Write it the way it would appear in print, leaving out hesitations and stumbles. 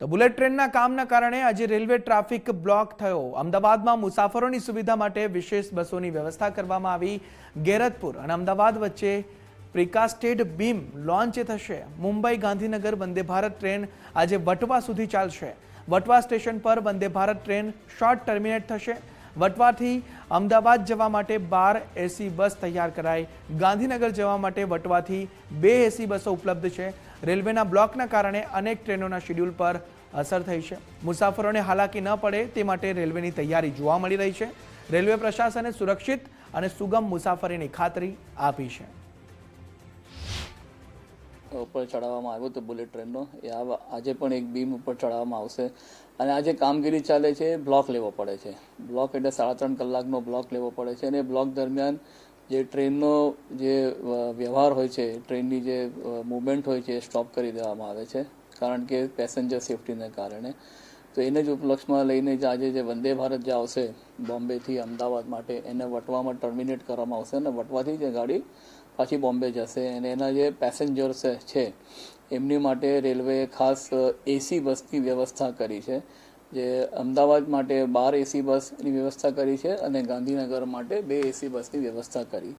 તો બુલેટ ટ્રેનના કામના કારણે આજે રેલવે ટ્રાફિક બ્લોક થયો। અમદાવાદમાં મુસાફરોની સુવિધા માટે વિશેષ બસોની વ્યવસ્થા કરવામાં આવી। ગેરતપુર અને અમદાવાદ વચ્ચે પ્રિકાસ્ટેડ બીમ લોન્ચ થશે। મુંબઈ ગાંધીનગર વંદે ભારત ટ્રેન આજે વટવા સુધી ચાલશે। વટવા સ્ટેશન પર Vande Bharat train short terminate થશે। વટવાથી અમદાવાદ જવા માટે 12 એસી બસ તૈયાર કરાઈ। ગાંધીનગર જવા માટે વટવાથી 2 એસી બસો ઉપલબ્ધ છે। રેલવેના બ્લોકના કારણે અનેક ટ્રેનોના શેડ્યુલ પર અસર થઈ છે। મુસાફરોને હાલાકી ન પડે તે માટે રેલવેની તૈયારી જોવા મળી રહી છે। રેલવે પ્રશાસને સુરક્ષિત અને સુગમ મુસાફરીની ખાતરી આપી છે। ઉપર ચડાવવામાં આવ્યો તો બુલેટ ટ્રેનનો એ આજે પણ એક બીમ ઉપર ચડાવવામાં આવશે અને આજે કામગીરી ચાલે છે બ્લોક લેવો પડે છે। બ્લોક એટલે 3.5 કલાકનો બ્લોક લેવો પડે છે અને બ્લોક દરમિયાન જે ટ્રેનનો જે વ્યવહાર હોય છે, ટ્રેનની જે મૂવમેન્ટ હોય છે એ સ્ટોપ કરી દેવામાં આવે છે કારણ કે પેસેન્જર સેફટીને કારણે। તો એને જ ઉપલક્ષમાં લઈને જ આજે જે વંદે ભારત જે આવશે બોમ્બેથી અમદાવાદ માટે એને વટવામાં ટર્મિનેટ કરવામાં આવશે અને વટવાથી જે ગાડી પાછી બોમ્બે જશે અને એના જે પેસેન્જર્સ છે એમની માટે રેલવેએ ખાસ એસી બસની વ્યવસ્થા કરી છે। જે અમદાવાદ માટે 12 એસી બસની વ્યવસ્થા કરી છે અને ગાંધીનગર માટે 2 એસી બસની વ્યવસ્થા કરી।